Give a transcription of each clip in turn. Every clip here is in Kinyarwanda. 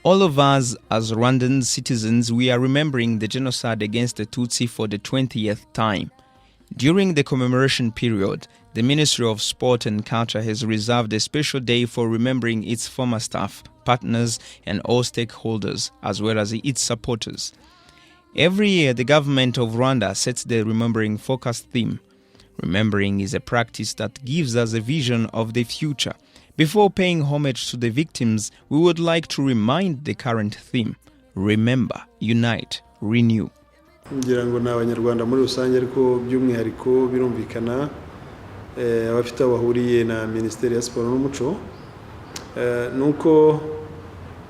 All of us as Rwandan citizens, we are remembering the genocide against the Tutsi for the 20th time. During the commemoration period, the Ministry of Sport and Culture has reserved a special day for remembering its former staff, partners, and all stakeholders, as well as its supporters. Every year, the government of Rwanda sets the Remembering Focus theme. Remembering is a practice that gives us a vision of the future. Before paying homage to the victims, we would like to remind the current theme: Remember, Unite, Renew. ngira ngo n'abanyarwanda muri rusange ariko by'umwihariko birumvikana abafite abahuriye na Ministeri ya Siporo n'Umuco nuko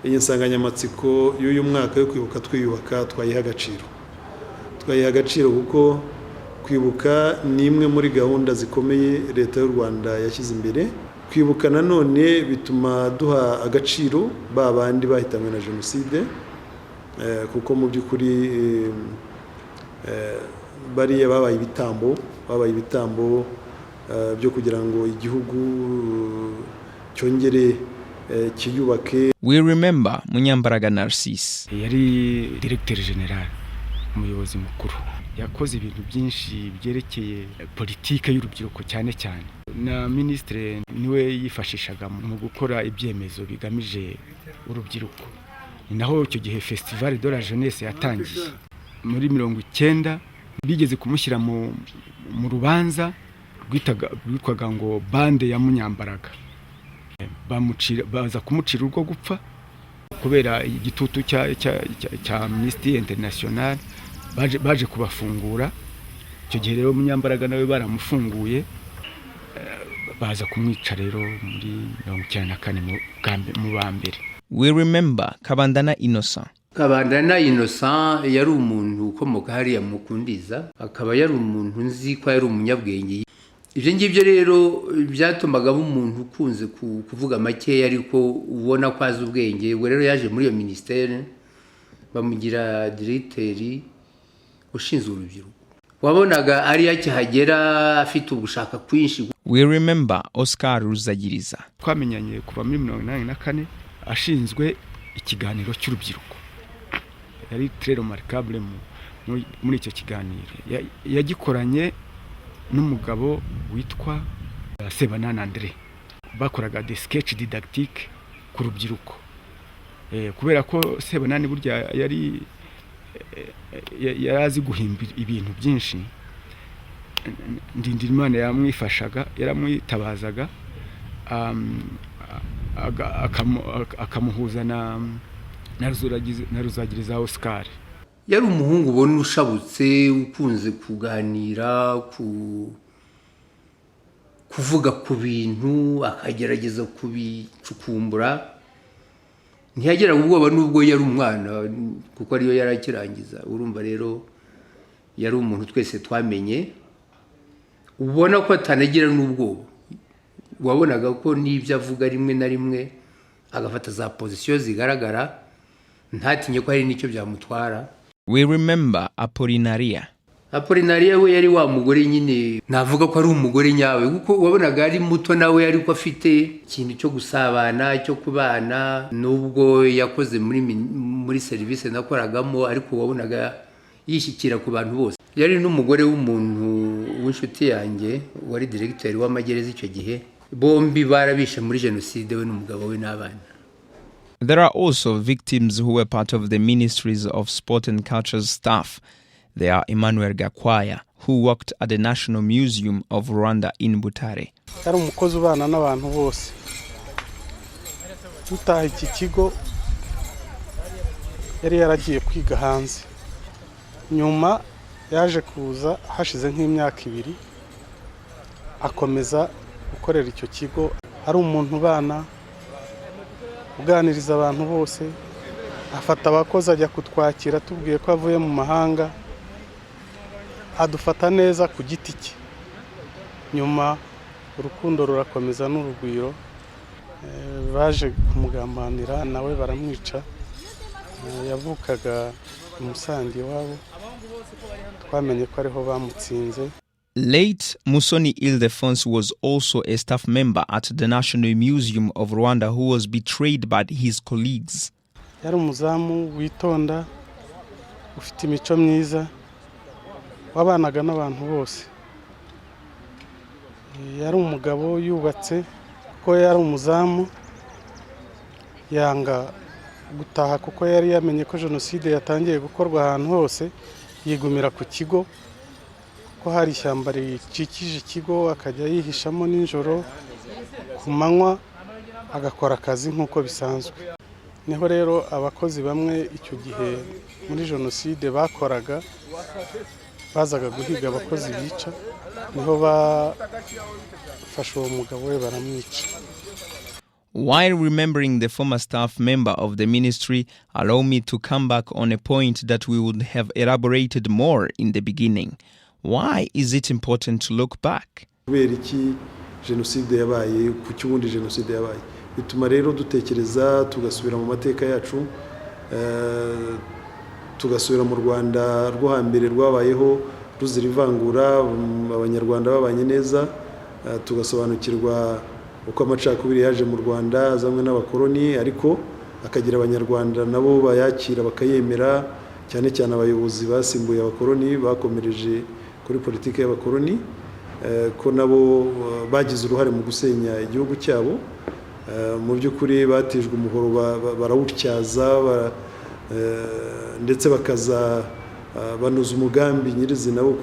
iyi nsanganyamatsiko y'uyu mwaka yo kwibuka twiyubaka twayiha agaciro kuko kwibuka ni imwe muri gahunda zikomeye leta y'u Rwanda yashyize imbere. Kwibuka nanone bituma duha agaciro babandi bahitanywe na jenoside kuko mu by'ukuri bariya babaye ibitambo byo kugira ngo igihugu cyongere kiyubake. We remember Munyambaraga Narcisse. Yari Directeur General, umuyobozi mukuru. Yakoze ibintu byinshi byerekeye politike y'urubyiruko cyane cyane. Na ministre niwe yifashishaga mu gukora ibyemezo bigamije urubyiruko. Naho icyo gihe Festival de la Jeunesse yatangiye muri 90 bigeze kumushyira mu rubanza rwitwaga ngo bande ya Munyambaraga. Baza kumucira urwo gupfa kubera igitutu cya Amnesty International. Baje kubafungura. Icyo gihe rero Munyambaraga nawe baramufunguye, baza kumwica rero muri 94 mu bambere. We remember Kabandana Innocent. Kabandana Innocent yari umuntu ukomoka hariya mu Kundiza, akaba yari umuntu nzi ko yari umunyabwenge. Ibyo ngibyo rero byatumaga umuntu ukunze kuvuga make ariko ubona ko azi ubwenge. We rero yaje muri iyo ministere bamugira directeur ushinzwe urubyiruko. Wabonaga ari yakihagera afite ubushaka kwinshi. We remember Oscar Ruzagiriza. Twamenyanye kuva muri 1994 ashinzwe ikiganiro cy'urubyiruko. Yari très remarquable muri icyo kiganiro. Yagikoranye n'umugabo witwa Sebanana André. Bakoraga des sketch didactique ku rubyiruko. Kubera ko Sebanana burya yari azi guhimbira ibintu byinshi. Ndindirimana yamwifashaga, yaramwitabazaga akamuhuza na Ruzagiriza Oscar. Yari umuhungu ubona ushabutse, ukunze kuganira, kuvuga ku bintu, akagerageza kubicukumbura. Ntiyagera ubwoba nubwo yari umwana kuko ariyo yarakirangiza. Urumva rero yari umuntu twese twamenye, ubona ko atanagira n'ubwoba. Wabonaga ko n'ibyo avuga rimwe na rimwe agafata za position zigaragara, ntatinye ko hari n'icyo byamutwara. We remember Apollinaria. Apollinaria we yari wa mugore nyine, navuga ko ari umugore nyawe kuko wabonaga ari muto nawe ariko afite ikintu cyo gusabana, cyo kubana. Nubwo yakoze muri service nakoragamo ariko wabonaga yishyikira ku bantu bose. Yari n'umugore w'umuntu w'inshuti yanjye wari directeur w'amagereza icyo gihe. Bombi barabishe muri jenoside, we n'umugabo we n'abana. There are also victims who were part of the Ministries of Sport and Culture's staff. They are Emmanuel Gakwaya, who worked at the National Museum of Rwanda in Butare. Yari umukozi ubana n'abantu bose. Tutaha iki kigo yari yaragiye kwiga hanze. Nyuma yaje kuza hashize nk'imyaka 2 akomeza gukorera icyo kigo. Ari umuntu ubana, uganiriza abantu bose, afata abakozi ajya kutwakira tubwiye ko avuye mu mahanga, adufata neza ku giti cye. Nyuma urukundo rurakomeza n'urugwiro, baje kumugambanira nawe baramwica. Yavukaga Musange wabo, twamenye ko ariho bamutsinze. Late Musoni Ildefonse was also a staff member at the National Museum of Rwanda who was betrayed by his colleagues. yari umuzamu witonda ufite imico myiza wabanaga n'abantu bose. Yari umugabo yubatse kuko yari umuzamu, yanga gutaha kuko yari yamenye ko jenoside yatangiye gukorwa ahantu hose, yigumira ku kigo ko hari ishyamba rikikije ikigo, akajya yihishamo nijoro, ku manywa agakora akazi nk'uko bisanzwe. Niho rero abakozi bamwe icyo gihe muri jenoside bakoraga, bazaga guhiga abakozi bica, niho bafashe uwo mugabo we baramwica. While remembering the former staff member of the ministry, allow me to come back on a point that we would have elaborated more in the beginning. Why is it important to look back? Kubera iki jenoside yabaye, ku cyubundi jenoside yabaye, bituma rero dutekereza tugasubira mu mateka yacu, tugasubira mu Rwanda rwo hambere rwabayeho ruzira ivangura, abanyarwanda babanye neza, tugasobanukirwa uko amacakubiri yaje mu Rwanda azamwe n'abakoloni, ariko akagira abanyarwanda nabo bayakira bakayemera, cyane cyane abayobozi basimbuye abakoloni bakomereje kuri politiki y'abakoloni, ko nabo bagize uruhare mu gusenya igihugu cyabo. Mu by'ukuri batijwe umuhoro barawutyaza, ndetse bakaza banoza umugambi nyirizina wo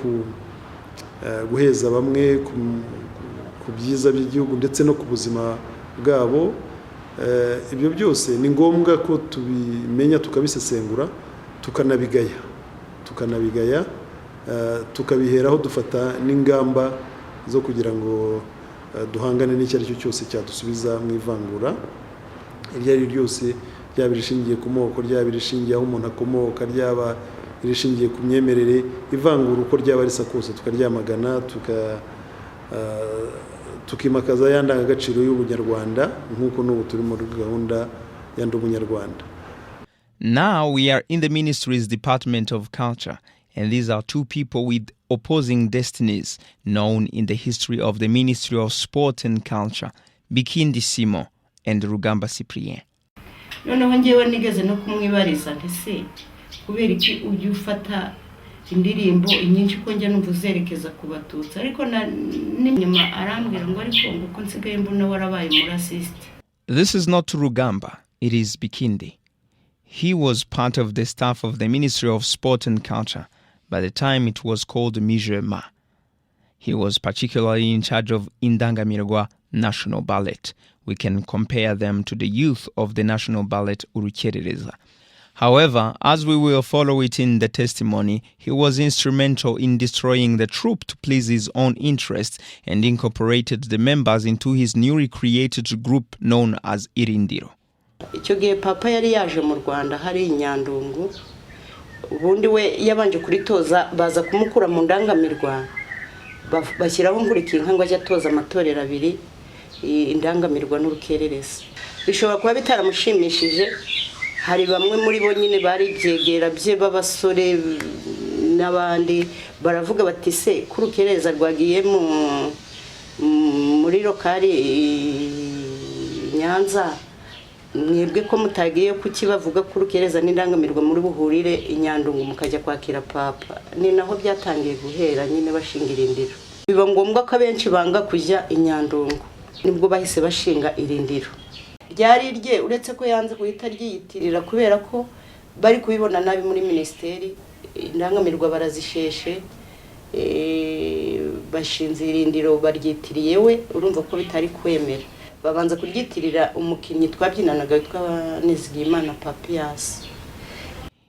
guheza bamwe ku byiza by'igihugu ndetse no ku buzima bwabo. Ibyo byose ni ngombwa ko tubimenya, tukabisesengura, tukanabigaya, tukabiheraho dufata n'ingamba zo kugira ngo duhangane n'icyo ari cyo cyose cyadusubiza mu ivangura iryo ari ryose, ryaba rishingiye ku moko, ryaba rishingiye aho umuntu akomoka, ryaba rishingiye ku myemerere. Ivangura uko ryaba risa kose tukaryamagana, tukimakaza ya ndangagaciro y'ubunyarwanda nk'uko n'ubu turi muri gahunda ya Ndi Umunyarwanda. Now we are in the ministry's Department of Culture, and these are two people with opposing destinies known in the history of the Ministry of Sport and Culture, Bikindi Simo and Rugamba Cyprien. Noneho ngewe nigeze no kumwibariza nti se kubera iki ujya ufata indirimbo inyinshi ko njya numva uzerekeza ku Batutsi, ariko n'inyuma arambwira ngo ariko nguko nsigaye mbona warabaye umurasiste. This is not Rugamba, it is Bikindi. He was part of the staff of the Ministry of Sport and Culture by the time it was called Mijema. He was particularly in charge of Indangamirwa National Ballet. We can compare them to the youth of the National Ballet Urukerereza. However, as we will follow it in the testimony, he was instrumental in destroying the troop to please his own interests and incorporated the members into his newly created group known as Irindiro. Icyo gihe papa yari yaje mu Rwanda hari Inyandungu, ubundi we yabanje kuritoza, baza kumukura mu Ndangamirwa, bashyiraho Nkurikinka ngo ajya atoza amatorero abiri, Indangamirwa n'Urukerereza. Bishobora kuba bitaramushimishije, hari bamwe muri bo nyine bari byegera bye b'abasore n'abandi baravuga bati se k'Urukerereza rwagiye muri lokali Nyanza, mwebwe ko mutagiye kukibavuga k'Urukerereza n'Indangamirwa muri buhurire Inyandungu mukajya kwakira papa. Ni naho byatangiye guhera nyine bashinga Irindiro. Biba ngombwa ko abenshi banga kujya Inyandungu, nibwo bahise bashinga Irindiro. Ryari rye uretse ko yanze guhita ryiyitirira kubera ko bari kubibona nabi muri ministeri, Indangamirwa barazisheshe, bashinze Irindiro baryitiriye we, urumva ko bitari kwemera. Babanza kuryitirira umukinnyi twabyinanaga witwa Nizigiyimana Papias.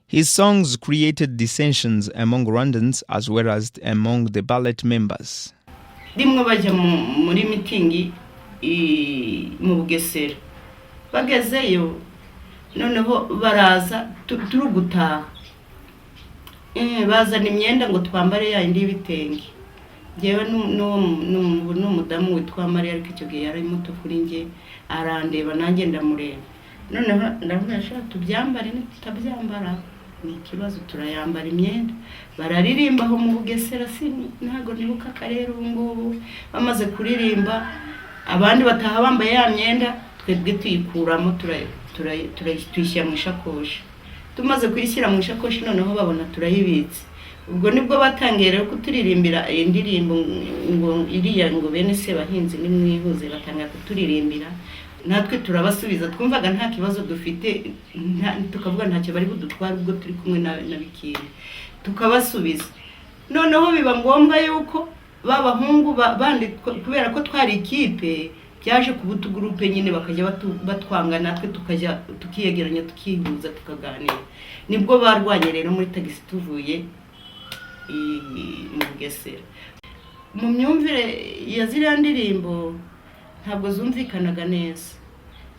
His songs created dissensions among Rwandans as well as among the ballet members. Rimwe bajya muri mitingi mu Bugesera, bagezeyo noneho baraza turugutaha, bazana imyenda ngo twambare ya indi y'ibitenge. Jewe n'umudamu witwa Maria, ariko icyo gihe yari muto kuri nge, arandeba nanjye ndamureba. Noneho ndavuga sha tubyambare tutabyambara ni ikibazo, turayambara imyenda. Bararirimba aho mu Bugesera, ntago nibuka karere ubu ngubu. Bamaze kuririmba abandi bataha bambaye ya myenda, twebwe tuyikuramo tuyishyira mu ishakoshi. Tumaze kuyishyira mu ishakoshi noneho babona turayibitse. Ubwo nibwo batangiye rero kuturirimbira indirimbo ngo iriya ngo bene se bahinzi nimwihuze, batangira kuturirimbira. Natwe turabasubiza, twumvaga nta kibazo dufite, tukavuga ntacyo bari budutwara ubwo turi kumwe na bikiri, tukabasubiza. Noneho biba ngombwa yuko babahungu bandi kubera ko twari ikipe byaje kubutu groupe nyine bakajya batwanga, natwe tukajya tukiyegeranya tukihuza tukaganira. Nibwo barwanye rero muri tagisi tuvuye mu Bugesera. Mu myumvire ya ziriya ndirimbo ntabwo zumvikanaga neza,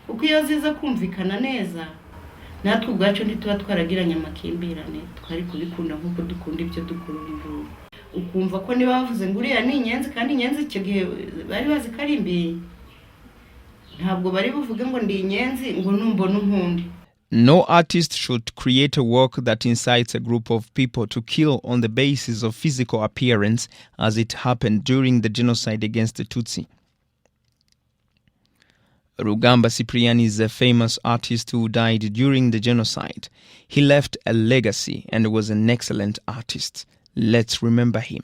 kuko iyo ziza kumvikana neza natwe ubwacu ntituba twaragiranye amakimbirane, twari kubikunda nk'uko dukunda ibyo dukora ubu. Ukumva ko niba bavuze ngo uriya ni inyenzi, kandi inyenzi icyo gihe bari bazi ko ari mbi, ntabwo bari buvuge ngo ndi inyenzi ngo numbona nkundi. No artist should create a work that incites a group of people to kill on the basis of physical appearance, as it happened during the genocide against the Tutsi. Rugamba Cyprien is a famous artist who died during the genocide. He left a legacy and was an excellent artist. Let's remember him.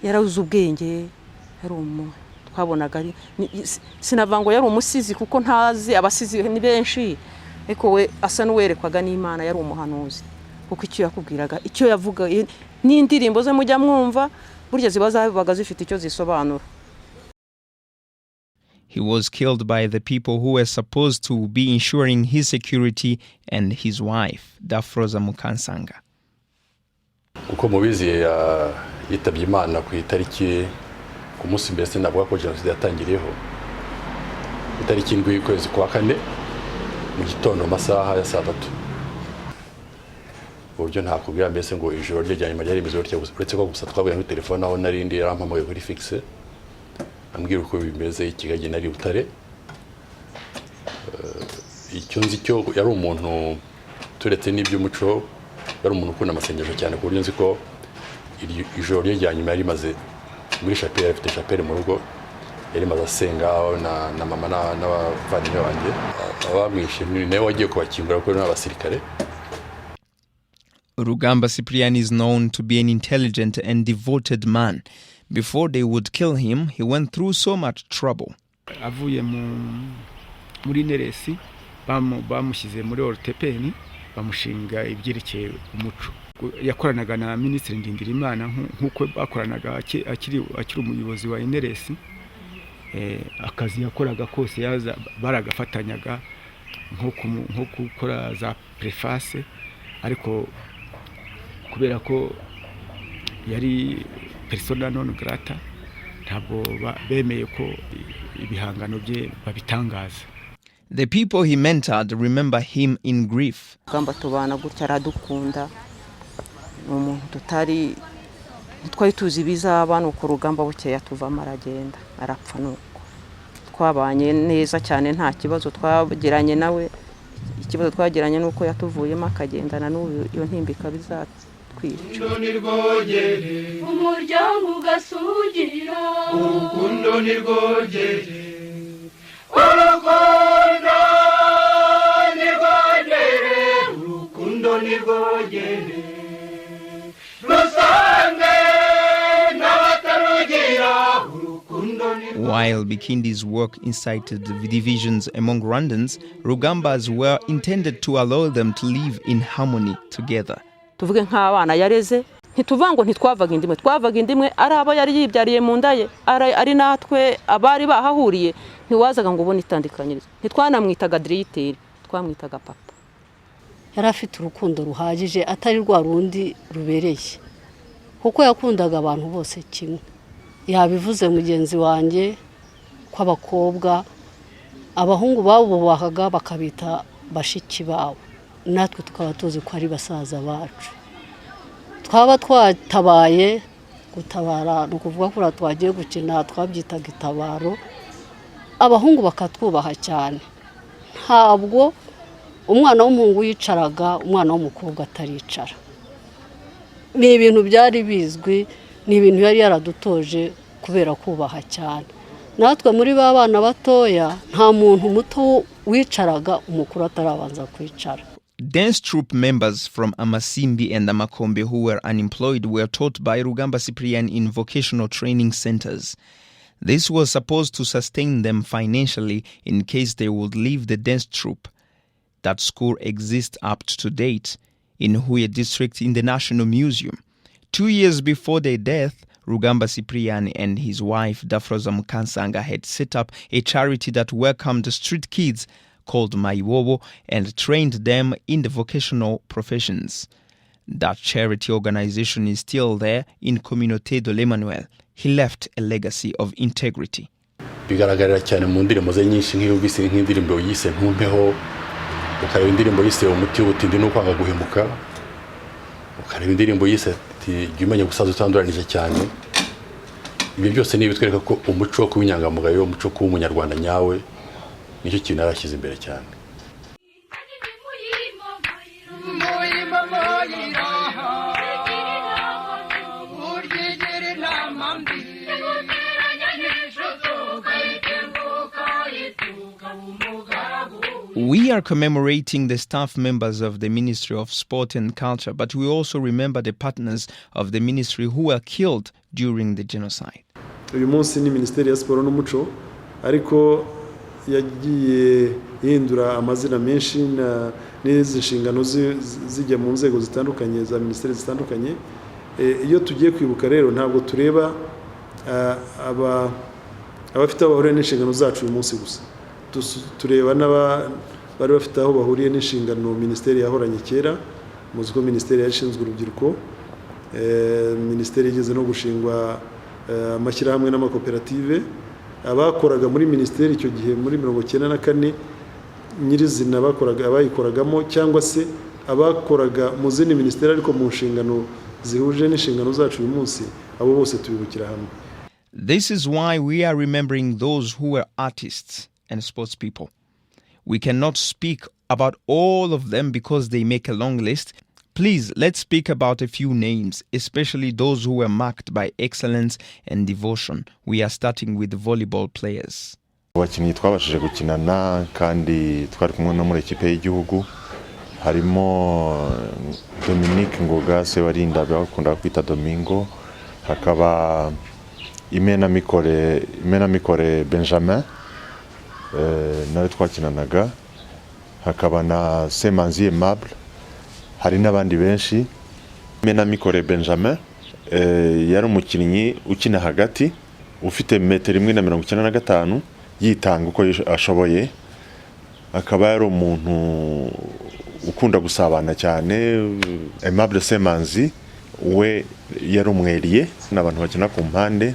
Yaravuze ubwenge, twabonaga sinavango yari umusizi kuko ntazi abasizi ni benshi, ariko we asa n'uwerekwaga n'Imana, yari umuhanuzi kuko icyo yakubwiraga, icyo yavuga n'indirimbo ze mujya mwumva burya zibaga zifite icyo zisobanura. He was killed by the people who were supposed to be ensuring his security and his wife, Dafroza Mukansanga. Uko mubizi yitabye Imana ku itariki ku munsi mbese navuga ko jenoside yatangiriyeho, itariki 7 y'ukwezi kwa 4 mu gitondo masaha ya saa 3. Uburyo ntakubwira mbese ngo ijoro rye nyuma ryari imeze uretse ko gusa twavuye kuri telefone aho narindi yarampamaye kuri fixe ambwira uko bimeze ikigage nari Butare. Icyo nzi cyo yari umuntu turetse n'iby'umuco, yari umuntu ukunda amasengesho cyane ku buryo nzi ko ijoro rye nyuma yari maze muri chapelle, afite chapelle mu rugo, yari maze asenga na mama n'abavandimwe banjye. Abamwishe nawe wagiye kubakingura kuko n'abasirikare. Rugamba Cyprien is known to be an intelligent and devoted man. Before they would kill him, he went through so much trouble. Avuye muri Neresi bamushyize muri Ortepeni, bamushinga ibyerekeye umuco. Yakoranaga na Minisitiri Ndindirimana nk'uko bakoranaga akiri umuyobozi wa Neresi. Akazi yakoraga kose baragafatanyaga nko gukora za preface, ariko kubera ko yari persona non grata ntabwo bemeye ko ibihangano bye babitangaza. The people he mentored remember him in grief. Gamba tubana gutya aradukunda, umuntu tutari twari tuzi bizaba nuko Rugamba bukeya tuva maragenda arapfa, nuko twabanye neza cyane, nta kibazo twagiranye nawe. Ikibazo twagiranye nuko yatuvuyemo akagendana n'uyu iyo ntimbika bizatwica. Umuryango ugasugira, urukundo nirwogere, urukundo nirwogere, urukundo nirwogere, rusange n'abatarugira, urukundo nirwogere. While Bikindi's work incited divisions among Rwandans, Rugamba's were intended to allow them to live in harmony together. Tuvuge nk'abana yareze, ntituvango ntitwavaga indimwe, twavaga indimwe ari abo yari yibyariye mu ndaye, ari natwe abari bahahuriye, ntiwazaga ngo ubone itandikanyirizo. Ntitwanamwitaga directeur, twamwitaga papa. Yari afite urukundo ruhagije, atari rwa rundi rubereye, kuko yakundaga abantu bose kimwe. Yabivuze mugenzi wanjye kw'abakobwa, abahungu babo bahaga bakabita bashiki bawo, natwe tukaba tuzi ko ari basaza bacu. Twaba twatabaye, gutabara no kuvuga ko twagiye gukina twabyitaga itabaro, abahungu bakatwubaha cyane. Ntabwo umwana w'umuhungu yicaraga, umwana w'umukobwa ataricara. Ni ibintu byari bizwi, ni ibintu yari yaradutoje kubera kubaha cyane. Natwe muri ba bana batoya, nta muntu muto wicaraga umukuru atarabanza kwicara. Dance troupe members from Amasimbi and Amakombe who were unemployed were taught by Rugamba Cyprian in vocational training centers. This was supposed to sustain them financially in case they would leave the dance troupe. That school exists up to date in Huye district in the National Museum. 2 years before their death, Rugamba Cyprian and his wife Dafroza Mukansanga had set up a charity that welcomed street kids called Maiwobo and trained them in the vocational professions. That charity organization is still there in Communauté de l'Emmanuel. He left a legacy of integrity. Bigaragarira cyane mu ndirimbo ze nyinshi nk'iyumvise nk'indirimbo yise Ntumpeho, ukareba indirimbo yise Umuti w'ubutindi n'ukwanga guhemuka, ukareba indirimbo yise Jya umenya gusaza utanduranije cyane. Ibyo byose ni bitwereka ko umuco wo kuba inyangamugayo, umuco wo kuba umunyarwanda nyawe nicyo kintu arashyize imbere cyane. We are commemorating the staff members of the Ministry of Sport and Culture, but we also remember the partners of the ministry who were killed during the genocide. Uyu munsi ni Minisiteri ya Siporo n'Umuco, ariko yagiye ihindura amazina menshi n'izi nshingano zijya mu nzego zitandukanye za minisiteri zitandukanye. Iyo tugiye kwibuka rero ntabwo tureba abafite aho bahuriye n'inshingano zacu uyu munsi gusa, tureba bari bafite aho bahuriye n'inshingano minisiteri yahoranye kera. Muzi ko minisiteri yashinzwe urubyiruko, minisiteri igeze no gushingwa amashyirahamwe n'amakoperative. Abakoraga muri minisiteri icyo gihe muri 1994 nyirizina abayikoragamo cyangwa se abakoraga mu zindi minisiteri ariko mu nshingano zihuje n'inshingano zacu uyu munsi, abo bose tubibukira hamwe. This is why we are remembering those who were artists and sports people. We cannot speak about all of them because they make a long list. Please, let's speak about a few names, especially those who were marked by excellence and devotion. We are starting with volleyball players. Abakinnyi twabashije gukinana kandi twari kumwe no muri ekipe y'igihugu harimo Dominique Ngoga Sebarinda bakunda kwita Domingo, hakaba Imena Mikore Benjamin nawe twakinanaga, hakaba na Semanzi Aimable, hari n'abandi benshi. Imena Mikore Benjamin yari umukinnyi ukina hagati ufite 1.95 m yitanga uko ashoboye, akaba yari umuntu ukunda gusabana cyane. Aimable Semanzi we yari umweriye n'abantu bakina ku mpande.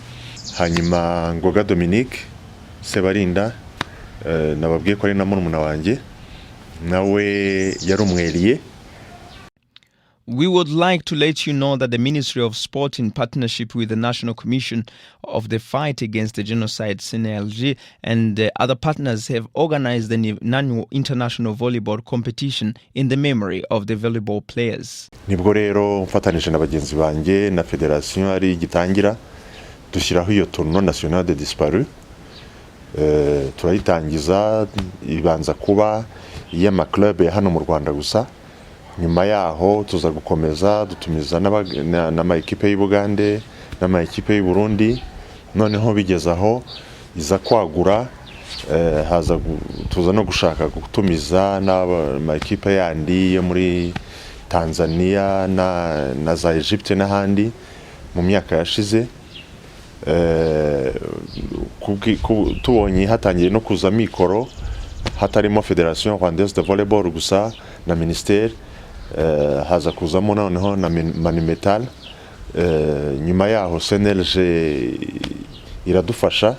Hanyuma Ngoga Dominique Sebarinda nababwiye ko ari na murumuna wanjye, nawe yari umweriye. We would like to let you know that the Ministry of Sport, in partnership with the National Commission of the Fight Against the Genocide, CNLG, and other partners have organized an annual international volleyball competition in the memory of the volleyball players. Nibwo rero mfatanije na bagenzi banjye na federation ari gitangira dushyiraho iyo tournoi national de disparu. Turayitangiza ibanza kuba y'ama club ya hano mu Rwanda gusa. Nyuma yaho tuza gukomeza dutumiza n'ama ekipe y'Ubugande n'ama ekipe y'u Burundi, noneho bigezaho iza kwagura tuza no gushaka gutumiza n'ama ekipe yandi yo muri Tanzania na za Egypte n'ahandi mu myaka yashize. Tubonye hatangiye no kuza mikoro hatarimo Federation Rwandaise de Volleyball gusa na ministère, haza kuzamo noneho na Manimetal. Nyuma yaho CNLG iradufasha,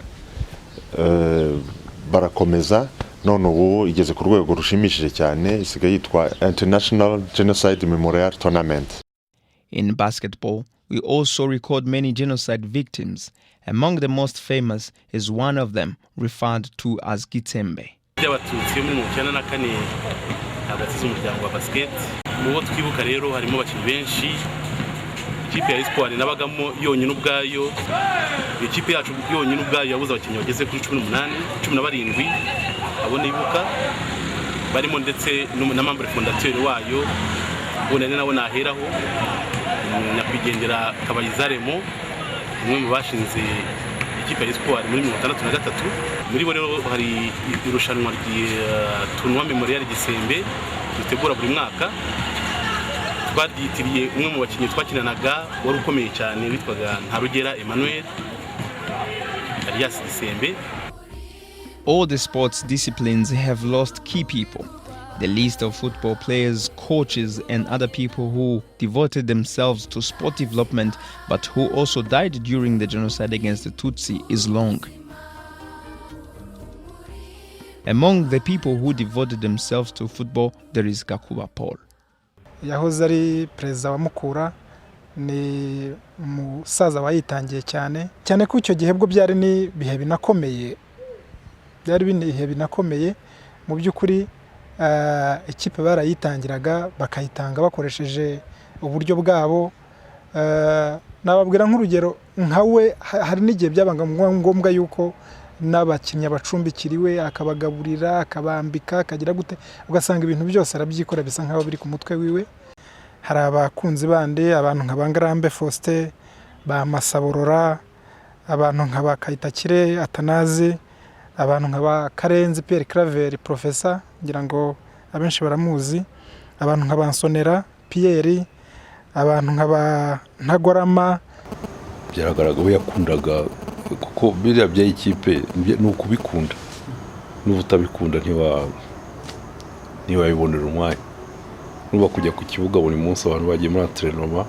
barakomeza none ubu igeze ku rwego rushimishije cyane, isigaye yitwa International Genocide Memorial Tournament. In basketball, we also record many genocide victims. Among the most famous is one of them, referred to as Gitsembe. Abatutsi muri 1994 hagati z'umuryango wa basket. Mu bo twibuka rero harimo abakinnyi benshi. Ikipe ya Espoir nabagamo yonyine ubwayo. Ikipe yacu yonyine ubwayo yabuze abakinnyi bageze kuri 18, 17. abo nibuka barimo ndetse na membre fondateur wayo ubona nawe naheraho nyakwigendera Kabayizaremo umwe mu bashinze ikipe ya Espoir muri 1963. Muri bo rero hari irushanwa rya tournoi Memorial Gisembe dutegura buri mwaka, twaryitiriye umwe mu bakinnyi twakinanaga wari ukomeye cyane witwaga Ntarugera Emmanuel alias Gisembe. All the sports disciplines have lost key people. The list of football players, coaches, and other people who devoted themselves to sport development but who also died during the genocide against the Tutsi is long. Among the people who devoted themselves to football, there is Gakuba Paul. Yahoze ari perezida wa Mukura, ni umusaza wayitangiye cyane ko icyo gihe bwo byari ni bihe binakomeye, mu by'ukuri ikipe barayitangiraga bakayitanga bakoresheje uburyo bwabo. Nababwira nk'urugero nkawe, hari n'igihe byabanga ngombwa yuko n'abakinnyi abacumbikiriwe akabagaburira akabambika akagira gute, ugasanga ibintu byose arabyikora bisa nkaho biri ku mutwe wiwe. Hari abakunzi bande, abantu nka Bangarambe Faustin, ba Masaborora, abantu nka Bakaitakire Atanazi, abantu nka ba Karenzi Pierre Claver Professor ngira ngo abenshi baramuzi, abantu nka Bansonera Pierre, abantu nka ba Ntagorama. Byaragaragaye yakundaga kuko biriya bya ikipe nuko bikunda, n'ubutabikunda ntiwabibonera umwanya. Nuba kujya ku kibuga buri munsi abantu bagiye muri entraînement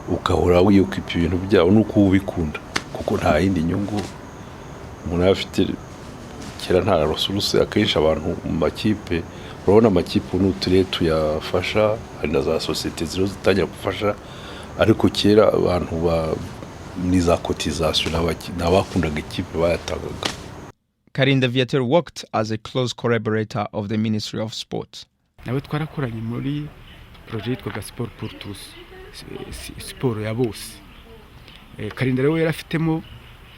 ukahora wiyukipa ibintu byabo nuko ubikunda, kuko nta yindi nyungu umuntu afite. Kera nta rusuruse akenshi abantu mu makipe, urabona amakipe n'uturere tuyafasha, hari na za societe ziro zitangira gufasha, ariko kera abantu ni za cotisation n'abakundaga ikipe bayatangaga. Karinda Viateur worked as a close collaborator of the Ministry of Sport. Nawe twarakoranye muri projet yitwaga Sport pour tous, siporo ya bose. Karinda rero yarafitemo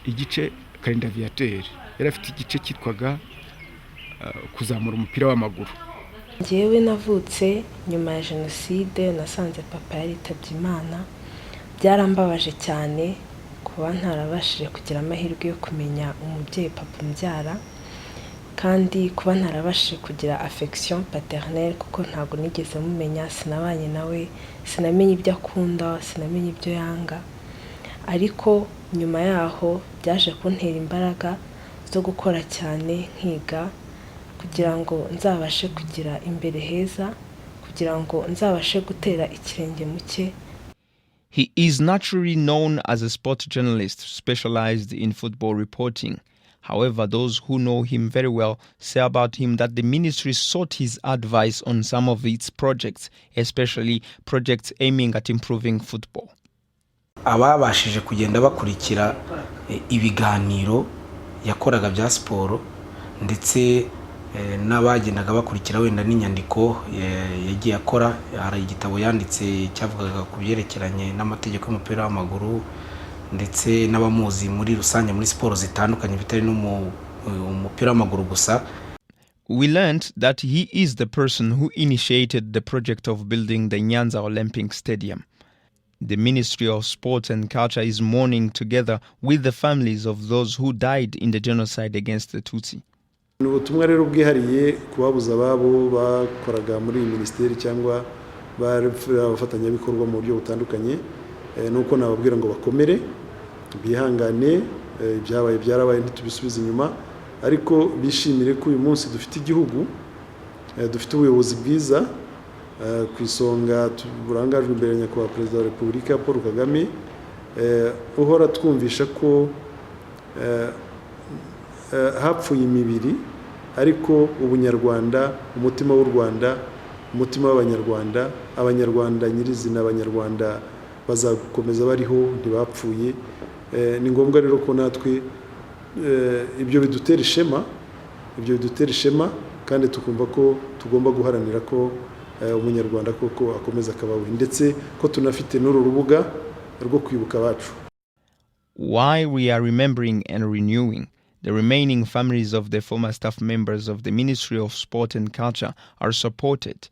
igice, Karinda Viateur yarafite igice cyitwaga kuzamura umupira w'amaguru. Njyewe navutse nyuma ya jenoside, nasanze papa yaritabye Imana. Byarambabaje cyane kuba ntarabashije kugira amahirwe yo kumenya umubyeyi papa umbyara, kandi kuba ntarabashije kugira affection paternelle kuko ntago nigeze mumenya, sinabanye nawe, sinamenye ibyo akunda, sinamenye ibyo yanga. Ariko nyuma yaho byaje kuntera imbaraga zo gukora cyane nkiga kugira ngo nzabashe kugira imbere heza, kugira ngo nzabashe gutera ikirenge mu cye. He is naturally known as a sport journalist specialized in football reporting. However, those who know him very well say about him that the ministry sought his advice on some of its projects, especially projects aiming at improving football. Ababashije kugenda bakurikira ibiganiro yakoraga bya siporo, ndetse n'abagendaga bakurikira wenda n'inyandiko yagiye akora. Hari igitabo yanditse cyavugaga ku byerekeranye n'amategeko y'umupira w'amaguru, ndetse n'abamuzi muri rusange muri siporo zitandukanye bitari n'umupira w'amaguru gusa. We learned that he is the person who initiated the project of building the Nyanza Olympic Stadium. The Ministry of Sport and Culture is mourning together with the families of those who died in the genocide against the Tutsi. Ubutumwa rero bwihariye kubabuza ababo bakoraga muri ministeri cyangwa abafatanyabikorwa mu buryo butandukanye, nuko nababwira ngo bakomere, bihangane, ibyabaye byarabaye ntitubisubize inyuma, ariko bishimire ko uyu munsi dufite igihugu, dufite ubuyobozi bwiza ku isonga burangajwe imbere nyakubahwa Perezida wa Repubulika Paul Kagame, uhora twumvisha ko hapfuye imibiri, ariko ubunyarwanda, umutima w'u Rwanda, umutima w'abanyarwanda, abanyarwanda nyirizina, abanyarwanda bazakomeza bariho ntibapfuye. Ni ngombwa rero ko natwe ibyo bidutera ishema, kandi tukumva ko tugomba guharanira ko umunyarwanda koko akomeza akabawe, ndetse ko tunafite n'uru rubuga rwo kwibuka abacu. Why we are remembering and renewing. The remaining families of the former staff members of the Ministry of Sport and Culture are supported.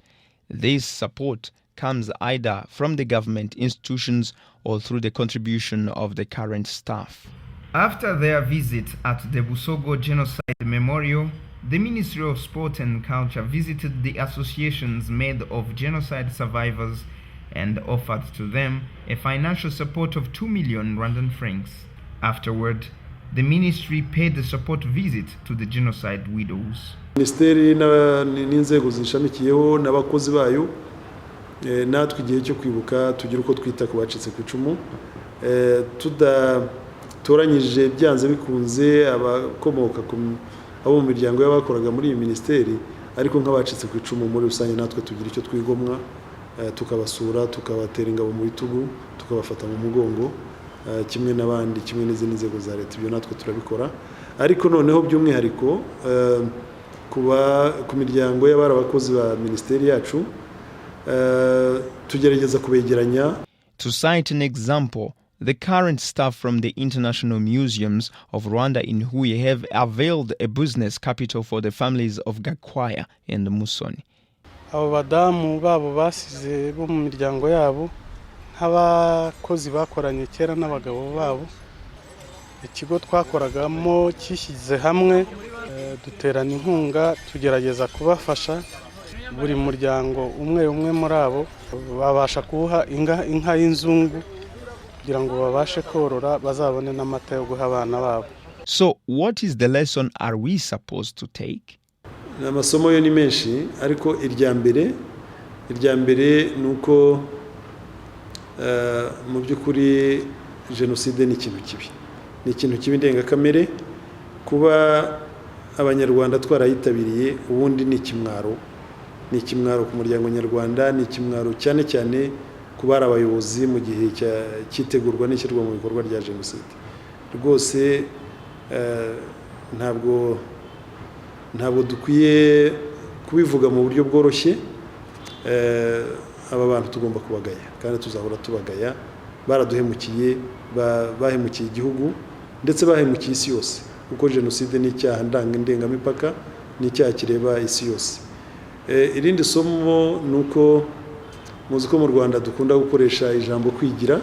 This support comes either from the government institutions or through the contribution of the current staff. After their visit at the Busogo Genocide Memorial, the Ministry of Sport and Culture visited the associations made of genocide survivors and offered to them a financial support of 2 million Rwandan francs. Afterward, the ministry paid the support visit to the genocide widows. Ministeri n'inzego zishamikiyeho n'abakozi bayo natwe igihe cyo kwibuka tugira uko twita ku bacitse ku icumu tudatoranyije byanze bikunze abakomoka abo mu miryango y'abakoraga muri iyi ministeri ariko nk'abacitse ku icumu muri rusange natwe tugira icyo twigomwa tukabasura tukabatera ingabo mu bitugu tukabafata mu mugongo kimwe n'abandi kimwe n'izindi nzego za leta ibyo natwe turabikora ariko noneho by'umwihariko ku miryango y'abari abakozi ba ministeri yacu tugerageza kubegeranya. To cite an example, the current staff from the International Museums of Rwanda in Huye have availed a business capital for the families of Gakwaya and Musoni. Abo badamu babo basize bo mu miryango yabo nk'abakozi bakoranye kera n'abagabo babo, ikigo twakoragamo cyishyize hamwe duterana inkunga tugerageza kubafasha. Buri muryango umwe muri abo babasha kuha inka y'inzungu kugira ngo babashe korora bazabone n'amata yo guha abana babo. So what is the lesson are we supposed to take? Amasomo yo ni menshi ariko irya mbere nuko mu by'ukuri genocide ni ikintu kibi ndengakamere. Kuba abanyarwanda twarayitabiriye ubundi ni ikimwaro ku muryango nyarwanda, ni ikimwaro cyane cyane ku bari abayobozi mu gihe cyitegurwa n'ishyirwa mu bikorwa rya genocide. Rwose ntabwo dukwiye kubivuga mu buryo bworoshye. Aba bantu tugomba kubagaya kandi tuzahora tubagaya. Baraduhemukiye, bahemukiye igihugu ndetse bahemukiye isi yose kuko genocide ni icyaha ndengamipaka, ni icyaha kireba isi yose. Irindi somo nuko muzi ko mu Rwanda dukunda gukoresha ijambo kwigira.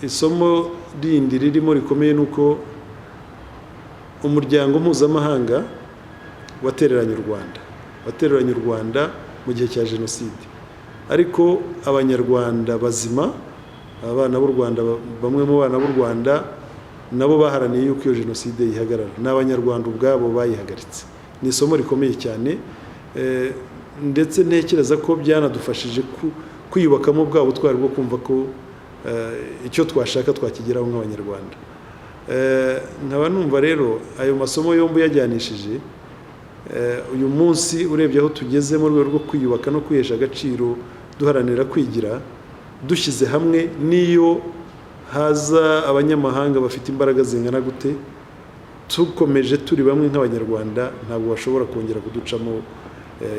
Isomo rindi ririmo rikomeye nuko umuryango mpuzamahanga watereranye u Rwanda mu gihe cya genocide, ariko abanyarwanda bazima, abana b'u Rwanda, bamwe mu bana b'u Rwanda nabo baharaniye yuko iyo genocide yihagarara, n'abanyarwanda ubwabo bayihagaritse. Ni isomo rikomeye cyane ndetse ntekereza ko byanadufashije kwiyubakamo bwa butwari bwo kumva ko icyo twashaka twakigeraho nk'abanyarwanda. Nkaba numva rero ayo masomo yombi yajyanishije uyu munsi urebye aho tugeze mu rwego rwo kwiyubaka no kwihesha agaciro duharanira kwigira, dushyize hamwe n'iyo haza abanyamahanga bafite imbaraga zingana gute, tukomeje turi bamwe nk'abanyarwanda ntabwo bashobora kongera kuducamo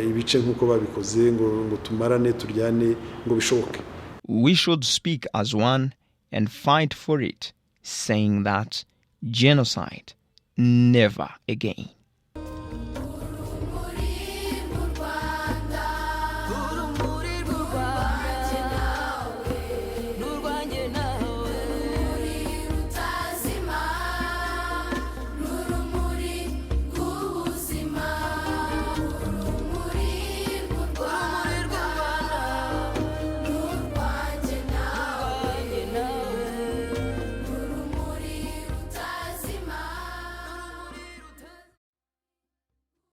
ibice nk'uko babikoze ngo tumarane turyane ngo bishoboke. We should speak as one and fight for it, saying that genocide never again.